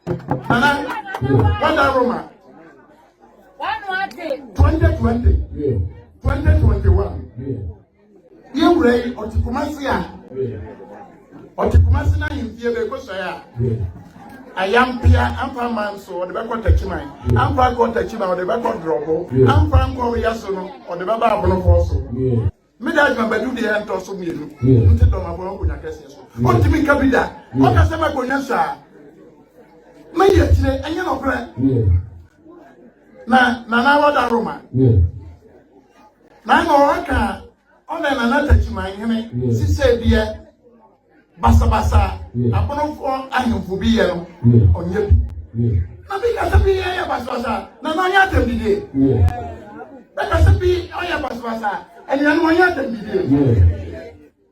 Nana, what are Roma? 2020, 2021. You ray or Tikumasia or Tikumasina in Fiabecosia. I am Pia and Pamanso or the backward Tachimai. I'm Franco Tachima or the backward Drobo. I'm Franco Yasuno or the Baba Bonofoso. Medal Mabadu the end of some you. Instead of my Bono Cassius. What to me, Cabida? What has ever gone answer? May yesterday, and you know, Nana, what are Roma? Nana, on another Tachimai, she said, dear. Basa, upon for I am for be on you. Nothing has to be a Basa, Nana Yatem did. That has to be a Basa, and Yan Yatem did.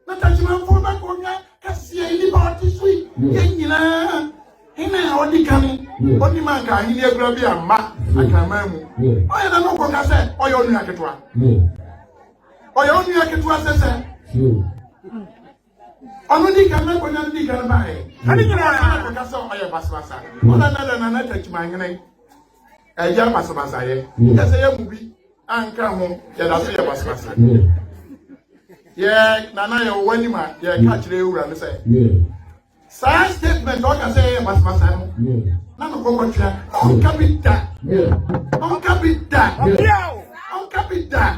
Not touch my phone back on ya, Cassia, liberty sweet, Yena, Hina, only coming, only man can hear Grabia, Ma, I can remember. I don't know what I said, or your Nakatwa. Or your Nakatwa says. Only can make one and dig and buy. I didn't know I saw my Basmasa. One another and I touch my name. A young Basmasa. Yes, I am movie. And come home. Yes, I say Basmasa. Yeah, Nana, when you might catch the Ura and say. Science statement, what I say Basmasa. None of Cocotra. On Capita. On Capita. On Capita.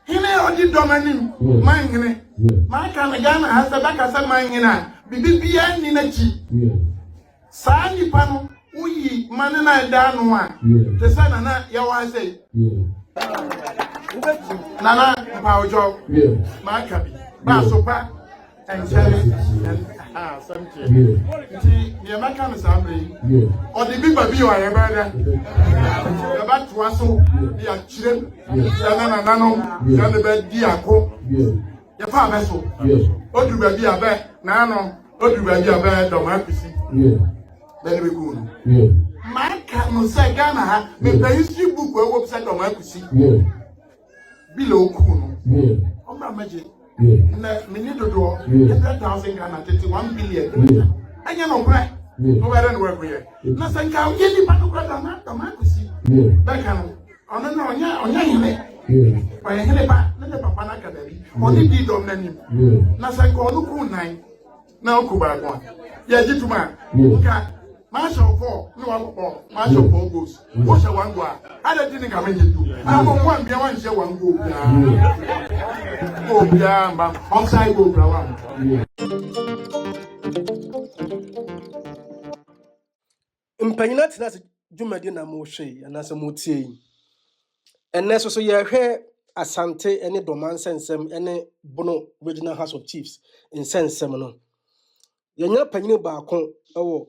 He never did domain. Mine. My Canagana has the back of some mine. Bibi Ninachi. Sani Pano, we manana down one. The son and Yawa say. Nana, power job. My cabby. Basopa and Jerry and something. The American Assembly or the big baby or a brother. About to us, the children, Nano, the bed, Diaco. The farmer so. What do we be a bear? Nano, what do we be a bear? Democracy. Very good. My camel say Ghana, the history book where website democracy. Below Kuno. Oh, my magic. Minute to do 100,000 Ghana, 31 billion. I know where. No, I don't work here. Nothing can get the Panoka democracy. Beckham. On the on your by a helper, let the Papa Academy, only did on many. Nothing called Kunai. Now Kuba one. Yeah, gentleman. Marshal 4, no alcohol, Marshal 4 goes. What's a one go? I didn't come in to. I want one, be one, share one go. Oh, yeah, but outside go, Brown. Impanyinat na dwumadi na mo hwe anase mo tie enne so ye hwe asante ene doman sensem ene bono regional house of chiefs in sensem no ye nya panyine baako ewo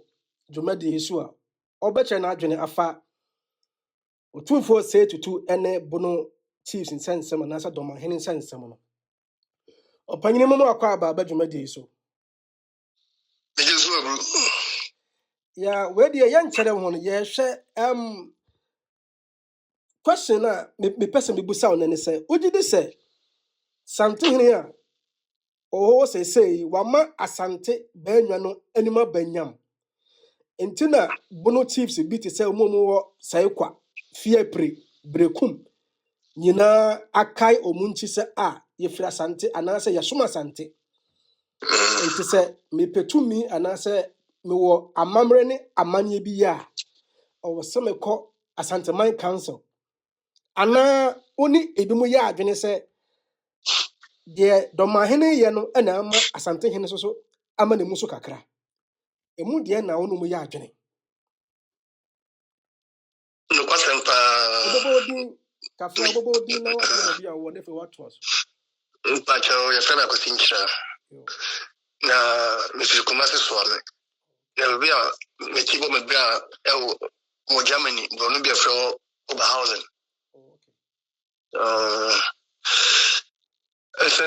dwumadi hisu a obeche na adwene afa otumfo say tutu ene bono chiefs in sensem anase doman hene sensem no opanyine mo akwa aba dwumadi hisu ya wedi ye nkyere ho no ye hwe question na me person be busa on say ugidi say sante hene a oho say wama asante banwa no anima banyam entina bono chiefs bi te say omomo wo sai kwa fiepre brekum nyina akai omunchi se a ye fira sante anase ye soma sante enti say me petumi anase me wo amamre ne amanye bi ya o se me ko asante man council ana oni edumu ya adwene se de domahene ye no na ama asante hene so ama ne muso kakra emu de na onu mu ya adwene no kwasempa obodi kafra obodi na wa na bia wo ne fe wato aso mpacho ya fema kwasinchira na Mr. Kumasi Swame na bia metibo mebia mo Germany no bia fro Oberhausen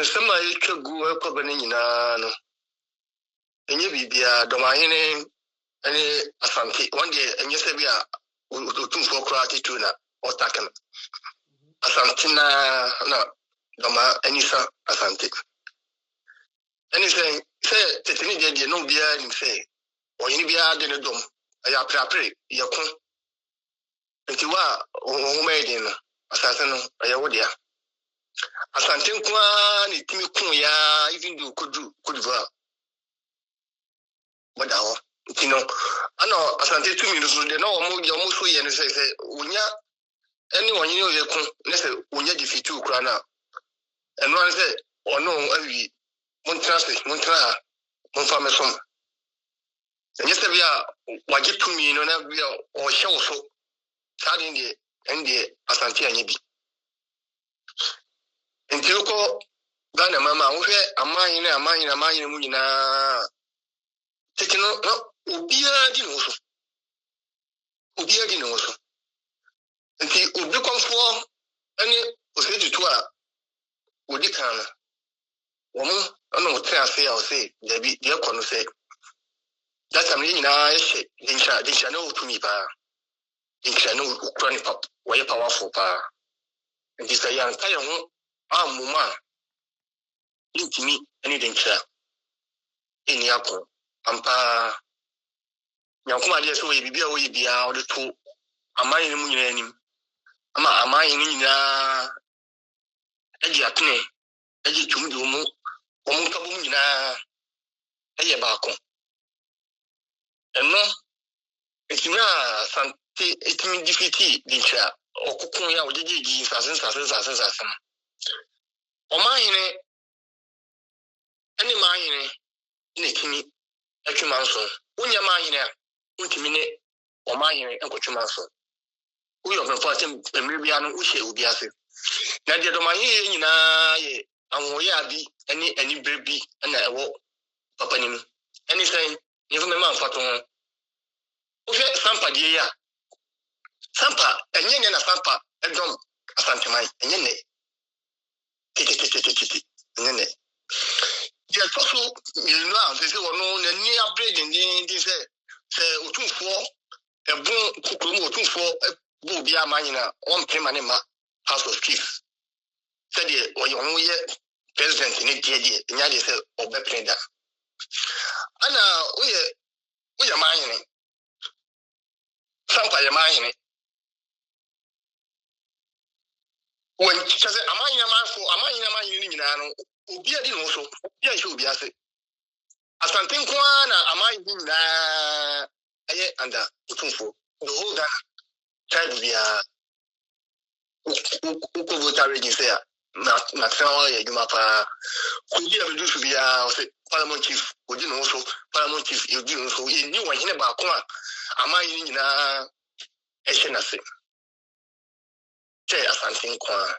sema yitwa gu ekobane nyina no enye bibia domahene ene asante one day enye se bia otumfo krati tu na otakana asante na doma enisa asante eni se tetini de no bia ni se oyini bia de ne dom ya prapre ya ko nti wa o made no asase no ya wodia asante kwa ni timi kun ya even do kodu wada ho nti no ana asante tumi no so de na o mo so ye no se onya eni wonye o ye kun ne se onya difitu kura na eno an se ono awi montra monfa mesom enye se bia waje tumi no na bia o hye so sade ndi asante anya bi nti ko Ghana mama wo hwe amahin mu nyina tekino no obia di no so nti obi konfo ani osetutu a odi kan womo ono triase ya o se debi de kono se that time nyina ehye dinsha no tumi pa dinsha no ukran pop way powerful pa nti say yan kaya ho amuma intimi ani dinsha eni akọ ampa nyankuma de so we bibia wo yibia o de to amayin mu nyina anim ama amayin nyina eji atene eji tumdi omu kabum nyina eye baako eno etimia sante etimi difiti dinsha okukun ya ojejeji sasen omayin eni mayin ne kimi atwumanso unya mayin a untimi ne omayin enkotwumanso uyo perform emrebia no uhye obi ase na de domayin nyina ye anwoye abi eni brebi na ewo papa ni mu eni sen yefu me man fato ho uhye sampa die ya sampa enye na sampa edom asanteman enye ne titi enye ne ya toso you know say wono na ni upgrade ndi say otunfo ebun kukurum otunfo bu bia manyina on prima ne ma House of Chiefs said o ye president ni die nya de say obepreda ana oye manyine sampa ye manyine when chase amanyina manyine ni nyina no obi adi no so obi a obi ase asante nko na amanyine nyina aye anda otunfo the whole Ghana tribe bia uko voter register na tsawa ya juma pa kuji ya bidu bia o se parliament chief oji no so parliament chief oji no so ni wahine ba ko amayi nyina ehye na se che asante nko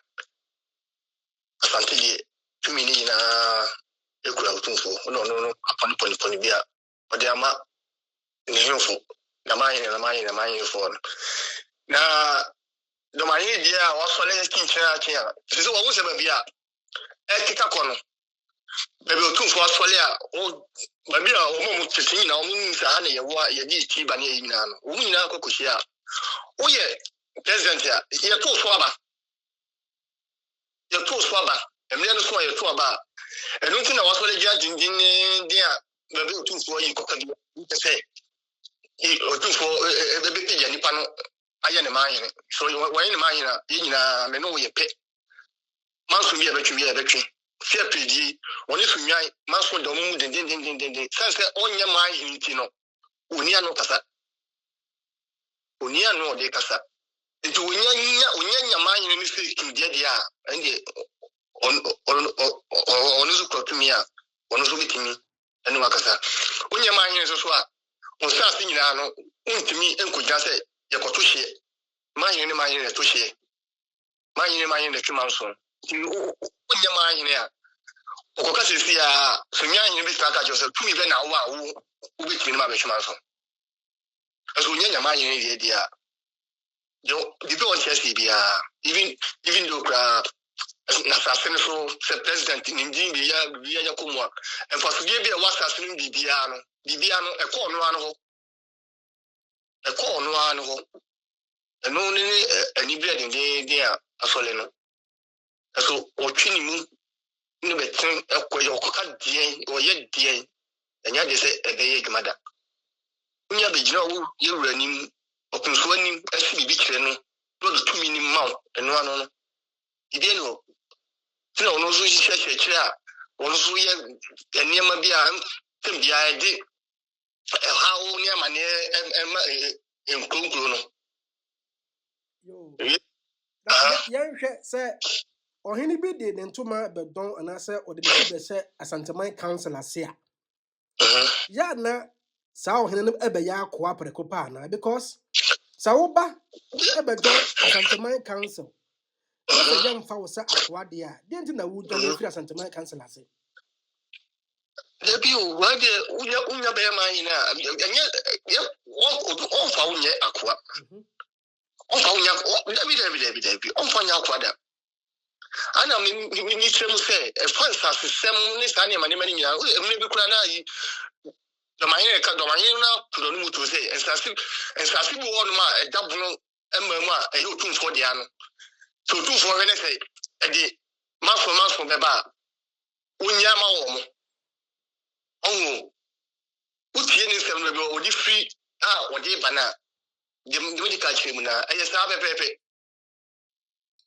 asante die tumi ni nyina ekura utunfo no apani bia ode ama ni hwefo na mayi fo na do mayi dia wa sole kinchira kia sisi wo se ba bia ekika kono bebe otunfo asole a o ba bia o mo tete na o mu sa na ye wa ye di ti ba na ye nyina no o mu nyina akokoshi a o ye president a ye to so aba emre no so ye to aba enu ti na wa sole gia jinjin dia bebe otunfo yi kokabi se otunfo bebe pe ya nipa no aya ne mayin so when ne mayin na nyina me no ye pe manso bi ebetwe fia pedi oni sunwan manso do mu den sense onye mayin ti no oni anu kasa nti onya mayin ni se kim dia a ende on zu kwatumi a on zu bitimi enu akasa onye mayin so a on sa se nyina no untimi enkoja se yakoto hye mayin to hye mayin de twumanso ti onye mayin a okoka se si a sunyan bi staka jose tumi be na wo ubetimi ma be twumanso aso onye mayin dia yo di be on chesi bia even though na sasene so se president ni ndin bia yakomwa enfasudie bia wasasene bibia no ekọ no ano ho eno ni ani bia den a asole no so otwini mu ni betin ekọ yo koka dien o ye dien enya de se ebeye dwumada unya be jina wo yewura nim okunso anim asi bibi kire no do to minimum eno ano no ide no tina ono zo hihye kire a ono zo ye enema bia tem bia de how ni amane enkunkuru no yo yanhwe se ohini bi de ntoma bedon anase ode bi be se Asanteman council ase a ya na sa ohini no ebe ya akwa prekopa na because sa wo ba ebe don Asanteman council so yam fa wo sa akwa de a de nti na wo don free Asanteman council ase debi o wa de unya be ma ina anya on fa unya akwa on fa unya debi on fa unya akwa da ana mi tremu se e fansa system ni sa ni mani nya emne bi kura na yi do ma yin na pro no mutu se ensasi bi wonu ma e dabuno emamu a e yo tumfo de ano so tumfo we ne se e di maso be ba unya ma wo mo onwo utie ni sem no be odi free odi bana de medical chemu na e sa pepepe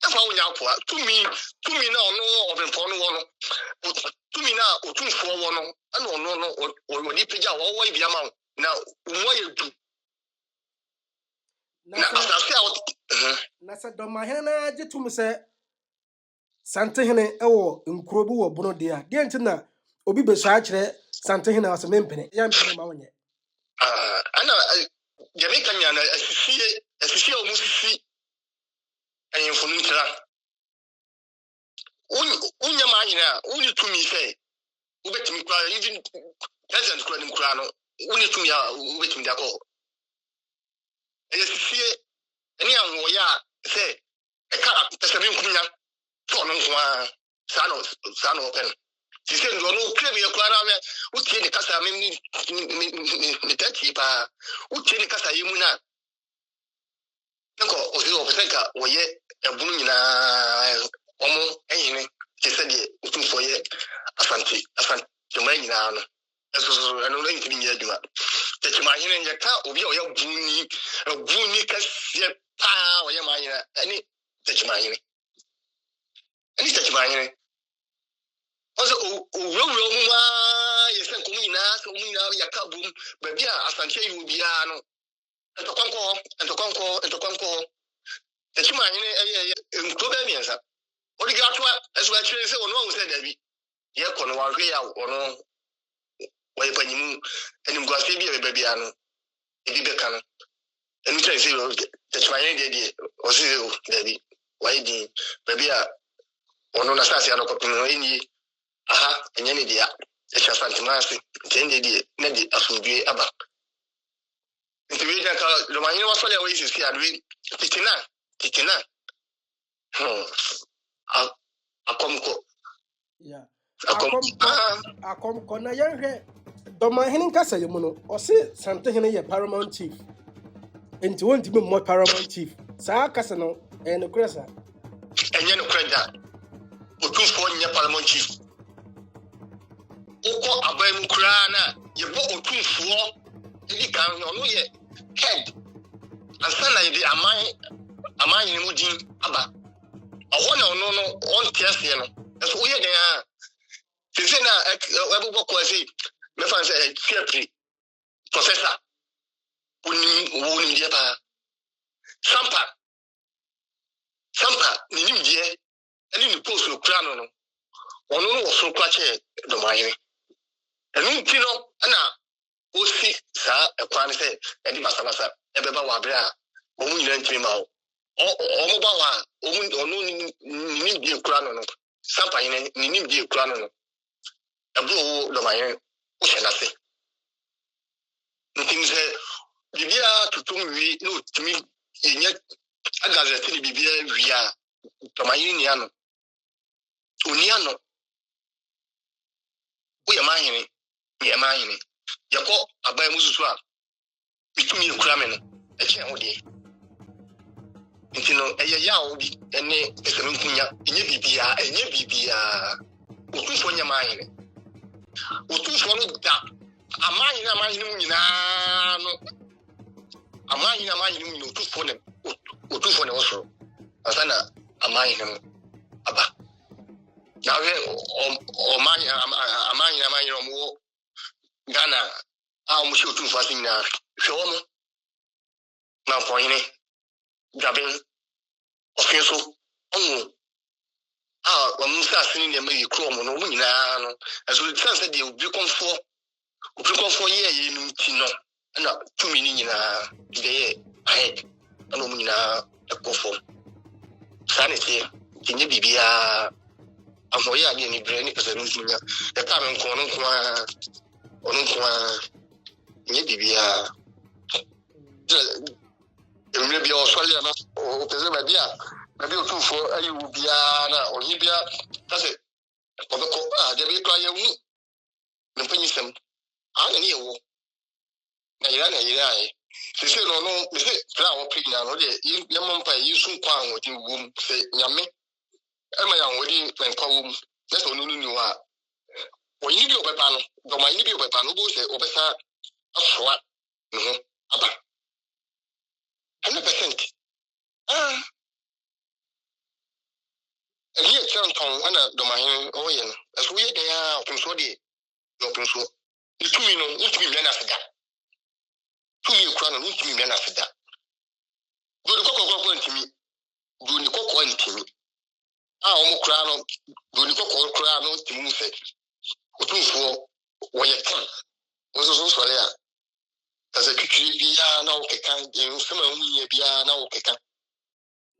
efa unya akwa tumi na ono obenfo no wo no tumi na otumfo wo no ana ono no odi peja wo ibi ama na umwa yedu na sa Domahene na jetum se Santehene ewo nkuro bi wo bono de a de nti na obi be so a kire Santehene ase mempene ya mpene ma wonye ana Jamaica nya na asisi o musisi ayinfo ntra unya ma nyina uni tumi se ubetumi kwa even president kwa nkura no uni tumi a ubetumi da ko ayesisi eni anwo ya se eka pesabi nkunya to no nwa sano open sisi ndo no krebi kwa na me utie ni kasa me ni tati pa utie ni kasa yimu na nko ozi ofenka woye ebunu nyina omo ehine tisedi utumfo ye asante nyina no eso eno no ntimi nya aduma techima hine nya ka obi a oya buni kasie pa oya ma nyina ani techima hine ozo owuwo mu ma yesen ko nyina so mu nyina ya ka bum ba bia asante yu bia no entokwanko techima hine nkobe miensa odi gatwa eso ba chire se ono wo se dabi ye kono wa hwe ya ono why panyimu enim gwase bia bia no ebi beka no enu try say techima hine de osi dabi why di bia ono na sase ano kopino eni aha enye ne dia e cha santimasi tende die ne di asubie aba ntiwe ja ka lo manyi wasole awe sisi adwe titina akomko yeah akomko na yanhwe Domahene nkasa yemu no o se Santehene ye paramount chief enti wonti be mo paramount chief saa kasa no no kresa enye no kreda otumfo nya paramount chief uko abamu kura na yebo otumfo edi kan no ye head ansana ye aman ni mudin aba awona no on tiase no eso uye den a sisi na ebubo ko ase me fan say secretary professor uni dia pa sampa ni die ani ni post no kura no ono no wo so kwa che Domahene enu kino ana osi sa ekwan se edi basabasa ebeba wa bra omu nyina ntimi ma o ba wa onu ni die kura no sampa yin ni die kura no ebu Domahene o shena se ntimi se bibia tutum wi no timi enya agazeti ni bibia wi a Domahene ni ano oni ano uye mahine yako abaye mususu a bitumi kura me no eche hode ntino eye ya obi ene esem nkunya enye bibia utumfo nya mahine utumfo no da amanyi no nyina no amanyi no utufo ne wosoro asana amanyi no aba na we amanyi no mo Ghana a mo shi utufo asin na hwe wo na poine gaben ofenso onu wamu sa asin ne mai kro mo no nyina no aso sense de obi konfo ye no ti no na tumi ni nyina de ye ahead ana mo nyina ekofo sanity tinye bibia ahoye ade ni bre ni pese no tunya e ka me nko nye bibia emre bia osole na o pese ba bia otufo ayi wu bia na onye bia tase obeko de bi kwa ye wu mpenyisem ana ni ewo na yira ai sisi no me se tra wo pigna no de ye mompa yisu kwa anwodi wum se nyame ema ya anwodi menkwa wum na so nunu ni wa oyi bi obepa no do ma yi bi obepa no bo se obesa asoa aba 100% Here Chanton ana do ma hin oye no eso ye de ya opunso de no opunso itumi no utumi me na fida tumi ekura no utumi me na fida do ni kokko ntimi do ni kokko ntimi omo kura no do ni kokko kura no ntimi se otunfo wo ye kan ozo so le a kaza kwitwi bia na okeka de sema hunye bia na okeka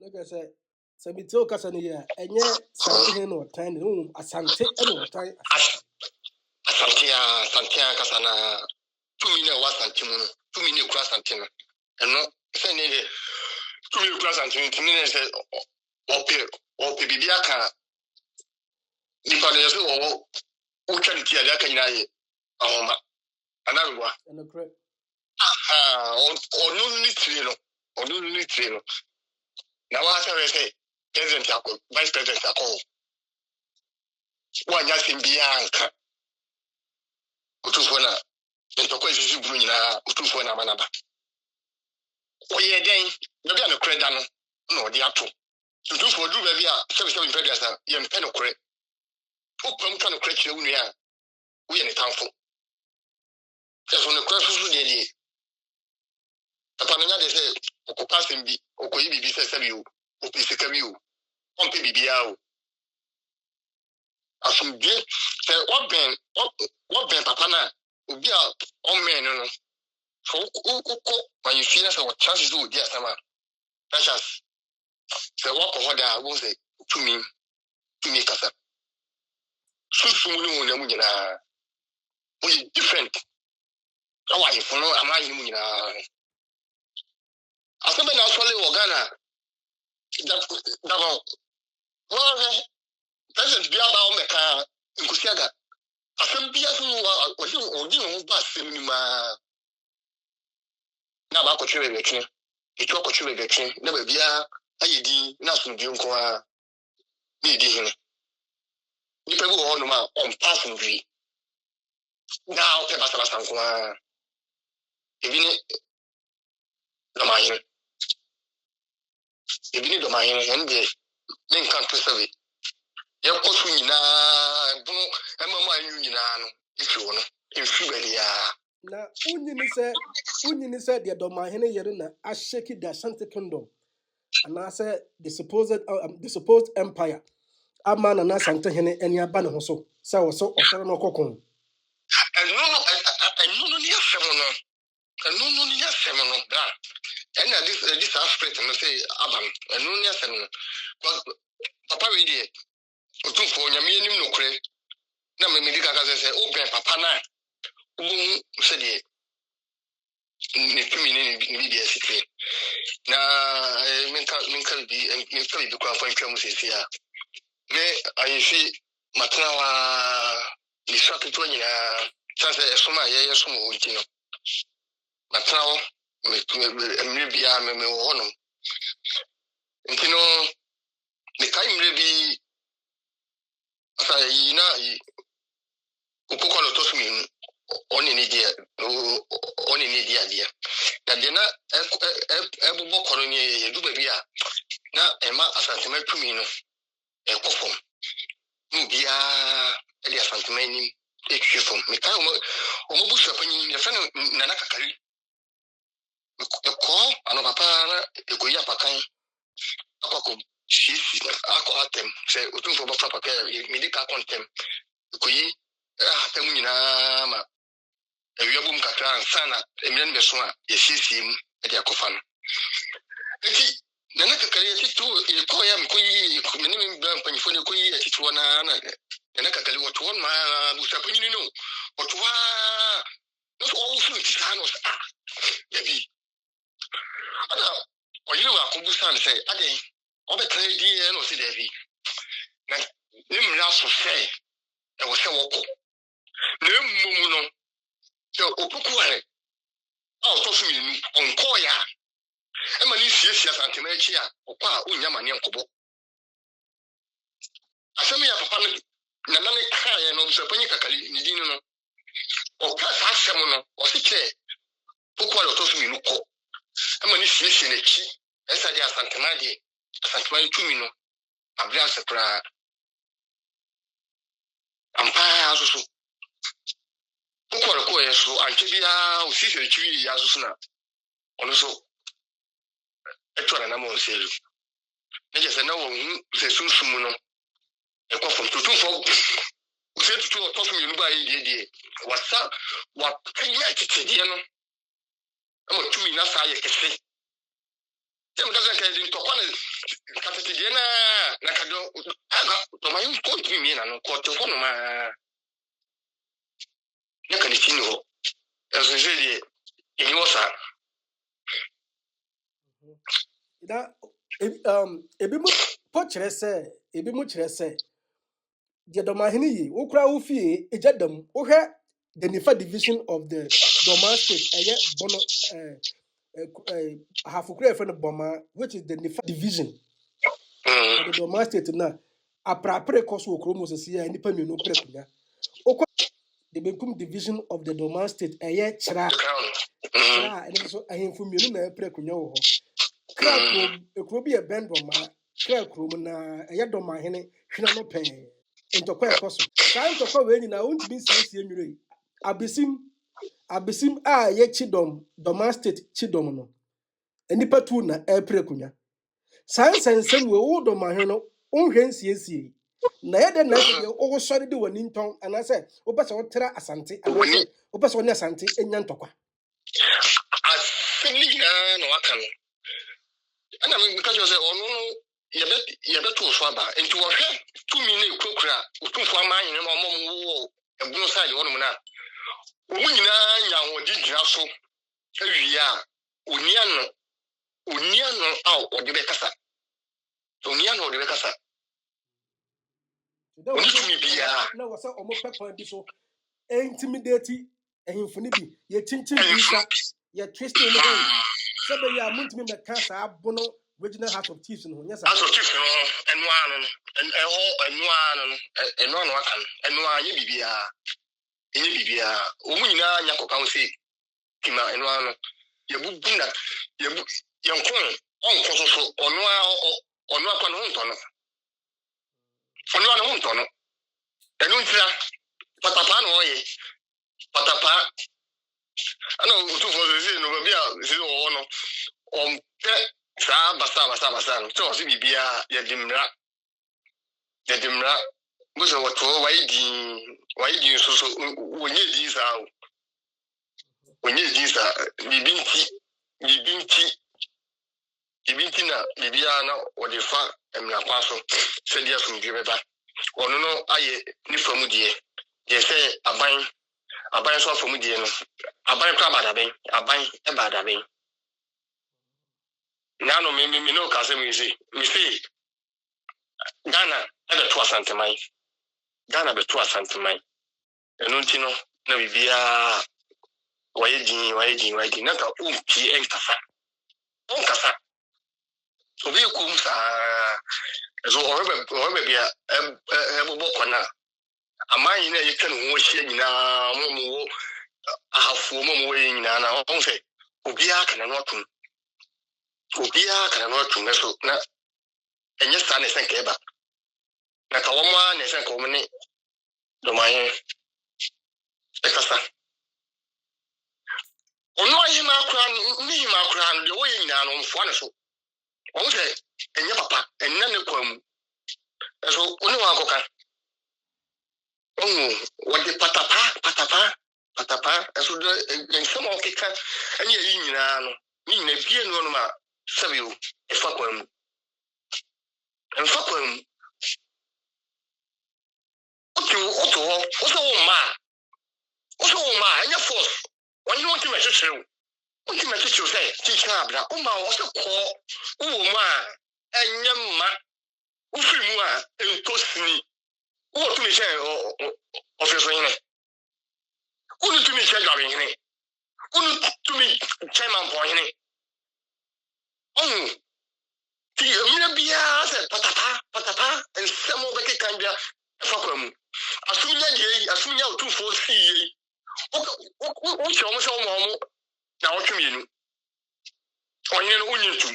like I said Sabito Casania, and yet something or tiny asante and time. Santia Casana 2 million was Santimuno, 2 million cross Santina, and not sending 2 million cross Santina or Pibiaka Nipaneso or Charity Adaka another one. And the correct. Or no trino. Now, I say, President Vice President Ako. One yasin Bianca. Utufona. And to question you bring Utufona Manaba. Oh, yeah, then, maybe I'm a credit. No, the apple. To do for do maybe 77 figures, young pen of credit. Who come kind of credit you? We in a town for. That's on the question of the day. Upon another say, Occupation be, Okoyi be says you. Opisicamu, on PBBL. As from day, say, what ben, Papana, will be on men, for when you feel as our chances do, dear Sama. That's just say, what for I will say to me, Casa. So soon, we different. How are you for no? Am I in I said, I saw Ghana. That President Biaba Omeka Nkusiaga. Asembia so odi bus ma na ba ko twere betwe. Etu ko twere betwe na ba bia ayedi na so bi nko a ni di hene. Ni pe bu ho no ma on pass nwi. Na o pe basa basa nko a. Ebi ni do my hand, then can't preserve it. Your coaching now, and my union, if you want, if you really are. Now, Union said, the Domahene Yerina, I shake it, the Santa Kingdom, and I said, the supposed empire. A man and I Santa Hene and your banner also. So, or no cocoon. And no, near Semono, and no, near Semono, that. And this aspect, and say, Abam, and no near Semono. But Papa, we did. Two for your medium no credit. Now, maybe the Gaza say, oh, Papa, now, said it. Media secret. Now, mental be and mentally the crowd point here. May I see Matana distracted to you. Chance a summer, yes, you know. Matana, maybe I'm a honor. And you know, the time maybe. Say, Upokolo told me, oni ni dia na de na ebubo koro ni ye du baby a na ema asantema tumi no ekofom mu bia e dia asantema ni ekufom me kan o mo busa panyin ye fa na na kakari ko ano papa na ekoyi apakan akoko shisi akọ atem se otunfo bo fa papa me de ka kontem ekoyi atem nyina ma ewiabum kakra sana emien beso a yesiesie e de akofa no eti na na kakari etitu ekoya mkoyi menime ban panifo ne koyi etitu na na kakari woto won ma busa panyin no woto wa no all food tsanos yabi ana oyire wa kubusa ne say ade obetra die no se davi na nimra so say e wo se woko na mmumu no so okukuare to so mi onko ya e ma ni siesia santema echi a okwa onya mane nkobo asemi ya papa na na ne kae no so panyi kakali ni dinu no okwa sa asem no o se che okuare to so mi no ko e ma ni siesia na chi esa dia santema die asantema tumi no abia sekra ampa aso ko yeso antibia osisi chiwi ya aso na ono so etwa na mo nselu neje se na wo se sunsumu no ekofo tutunfo se tutu otoso mi nuba yi die wasa wa kanya titidie no mo tumi na sa ye kese tem da zanka din to kwana katitidie na kado aga to mayu ko tumi na no ko to hono ma ya kan tini ho eso je die yosa da ebi mu kyerɛ sɛ the domahini yi wokura wo fie ejadam wo hwɛ the Nifa division of the Doma state ɛyɛ bono hafukura efɛ no Boma, which is the Nifa division of the Doma state na aprapre kɔ so okuro mu sisi ya nipa mienu pre kunya okɔ the Benkum division of the Doma state ɛyɛ kyra ɛne so ahemfo mienu na pre kunya wo hɔ kra ekuro bi yɛ bɛn Doma kra kuro mu na ɛyɛ domahene hwena no pɛɛ ntɔkwa ɛkɔ so saa ntɔkwa wei nyinaa wontumi nsiesie nwere abesim a yɛ Chidom Doma state Chidom no nipa tu na ɛpere kunya saa nsɛnsɛm wei wo domahene no wonhwɛ nsiesie na yɛde na ɛsɛ wo sɔre de wani ntɔn anaasɛ wopɛ sɛ wotra asante anaasɛ wopɛ sɛ wo ne asante enya ntɔkwa asili na waka no ana me ka sɛ ɔno no yɛbɛto so aba nti wɔhwɛ tumi na ekukura otumfo amanyi no ɔmɔ wo ebunu side wɔnom na omu nyinaa nya wɔde gyina so awie a oniano a ɔde bɛkasa oniano ɔde bɛkasa oni tumi bia na wɔsɛ ɔmo pɛpɔn bi so intimidate ahemfo no bi yɛ kyinkyin bisa yɛ twist no ho sɛ bɛyɛ a montumi mɛka saa abono regional House of Chiefs no nyɛ saa House of Chiefs no ɛnoa no aka no ɛnoa yɛ bibia omu nyinaa nya kɔka ho sɛ kima ɛnoa no yɛbubu na yɛnkɔn ɔnkɔ so ɔnoa kwa no ho ntɔ no ɔnoa no ho ntɔ no ɛno ntira patapa na ɔyɛ patapa ana otufo sɛ no baabi a sɛ ɔwɔ no ɔmpɛ saa basa no sɛ ɔsɛ bibia yɛdimra buso wɔto wayi din so wonye din saa bibinti na bibia na wɔde fa emna kwa so sɛ dia so mbi bɛba ɔno no ayɛ ne famu die yɛ sɛ aban so afamu die no aban kra badaben aban e badaben na no me no ka sɛ me say Ghana ebe to asanteman Ghana be to asanteman eno nti no na bibia waye din na ka umpi enkasa obi kum sa so orebe bia ebobo kwana aman na yeka no ho hia nyina mo ahafuo mo we nyina na on se obia kana no atum obia kana no atum so na enye sta ne senke ba na ka woma ne senke wo ne do maye e kasa ono ayi ma kura ni ma kura no de wo nyina no mfo ne so on se enye papa enna ne kwam so oni wa koka what the patapa so the some of kika and ye nyina no ni na bie no ma sabe o e fa kwam oto ma anya force when you want to message you what you message you say teacher abra o ma o se ko o ma anya ma o fi mu a enkosini o to me say officer yin o to me say jabe yin o to me chairman boy yin ti mi bia say patapa and some of the kan bia fa kwamu asunya otufo si yi o chomo so mo na o twemienu onye no onyitu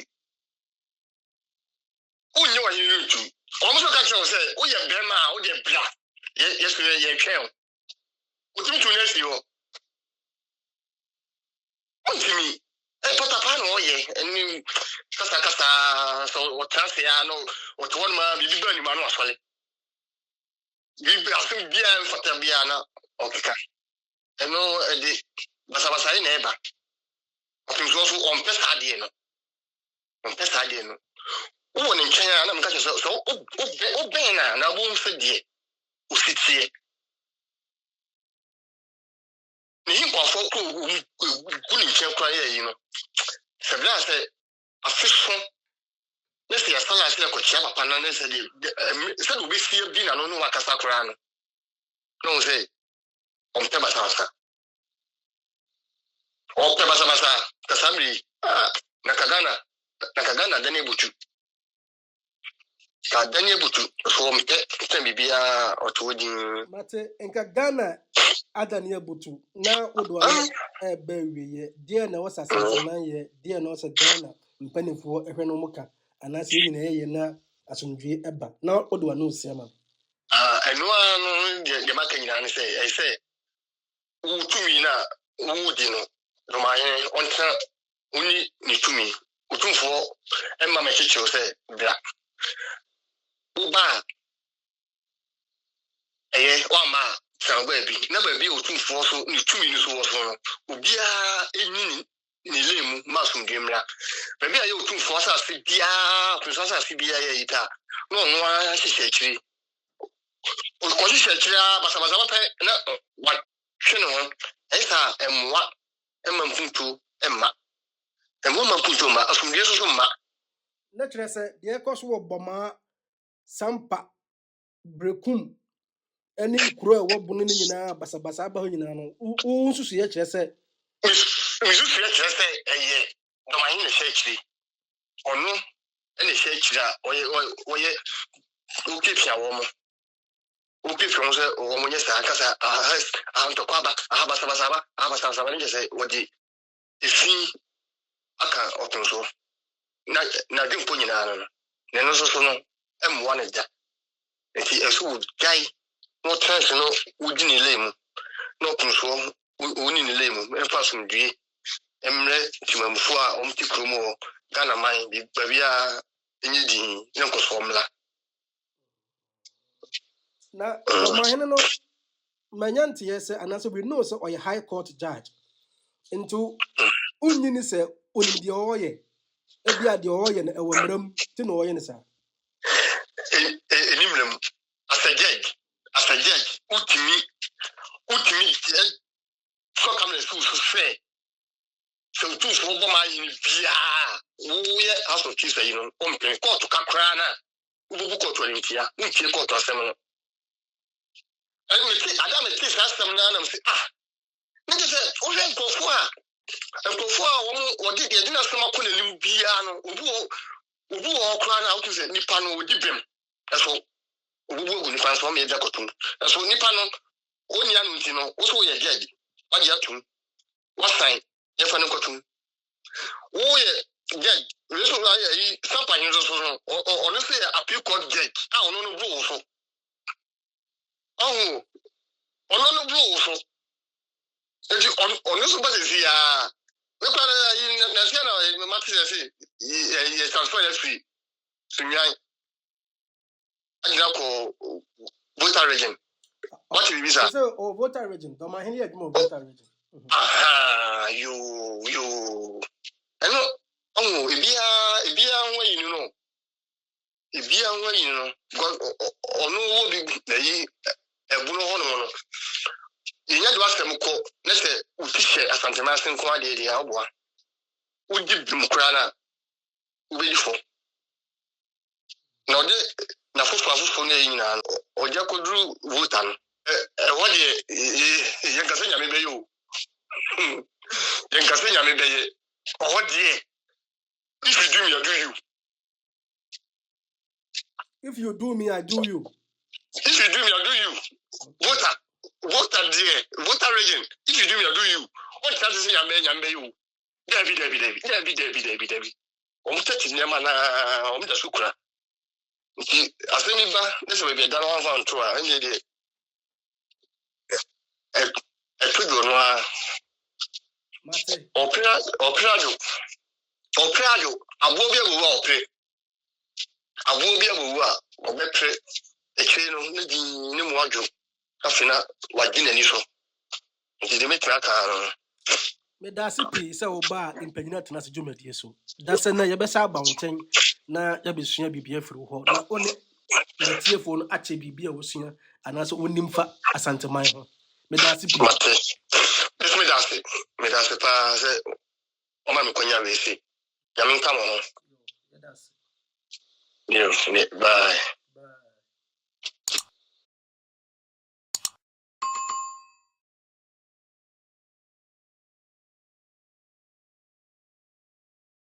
onye onye tu o mo so ka cho say o ye bema o de bra yes ye twen o tumtu na si ho o timi patapa no ye eni kasa so o transfer no o to one ma bibi ba ni ma no asole bibi asim bia mfata bia na okika eno edi basa na eba atumso so on pesa de no o ne nchen na mka so o ben na bo mfadie o sitie ni nkofo ko ku ni nchen kwa ye yi no sebla se afison nesi ya sala sila ko chia papa na nesi de se do be fie bi na no wakasa kura no say on te basa o te basa kasamri na kagana dane butu ka dane butu so mte bibia otodi mate enka Ghana adane butu na odwa ebe wiye die na wasase na ye die na wasa Ghana mpanifo ehwe no muka anase nyina ye na asomdwe eba na odwa no siama eno anu de maka nyina ne say utumi na wudi no do maye ontra uni ni tumi utumfo emma me chicho say bra uba wa ma san bi na ba bi utumfo so ni tumi ni so so obia enyi ni lemu masumdwe mra ba bi aye utumfo sa se bia kuso sa se bia ye ita no no a hihechiri o ko hihechiri basa pe na wa hwene ho esa emwa emma mfuntu emma mfuntu ma asumdwe so ma na trese de ekoso wo boma sampa brekum eni kuro wo bunu ni nyina basa ba ho nyina no o nsusu ye trese nsusu ye trese eye no ma yin hechiri onu ene hechiri a oye o kepia wo mo o kepia wo se wo mo nyesa akasa to kwaba basa ni je wodi efi aka otonso na dimpo nyina no ne no so no emwa na ja enti eso gai no trans no udi ni lemu no kunso oni ni lemu e pasum due emre timamfo a omti kromo Ghana man bi babia enye din ne nkoso mla na mahene no manyanti yese anaso we know so oy high court judge into unyini se onimdi oye ebia de oye na ewomram ti no oye ne sa enimlem as a judge ultimi so come to so fair so tu so bo ma yin bia wo ye aso chi say no o mpin court kakra na ubu court olimtia ntie court asem no Adam is system na am say nje say o je nkofo a wo di de na so makọ na nim bia no ubu o kra na o say nipa no odi bem eso ubu nipa so me ja kotum eso nipa no oni anu nti no o so ye judge What you to? What time? You're funny cotton. Oh, yeah, judge. Listen, somebody honestly, appeal court judge. I don't know blue. Oh, on blue. On this body here. Look at in Matthew, you transfer your fee. So, I voter region. What is visa? So, voter region. Don't mind any more voter region. Aha, you. I know. Oh, if you know. If you know, because or no, be a bull on. You need to ask them, let's say, we teach a Santa Martin quality, the Alba. We give them crana. Wait for. Now, the for name or Jaco Drew Wotan. What you can say, maybe you. You can say, maybe. What dear? If you do me, I do you. If you do me, I do you. If you do me, I do you. Voter dear, voter region. If you do me, I do you. What can I say? I may you. Debbie. Almost near man, the Sukra. I think this will be done on to a figure noir. Or Prado, I will be able to pay. I won't be able to pay a train on the wardrobe. Afina, what didn't you so? Did you make that? Medasipi say oba impegna tena se dwumadi so da se na ye besa abanten na ya besua bibia firi ho na one na tiefo no ache bibia wosua anaso onimfa asanteman ho medasipi medasi pa se o ma me konya we se ya me nka mo ho yes bye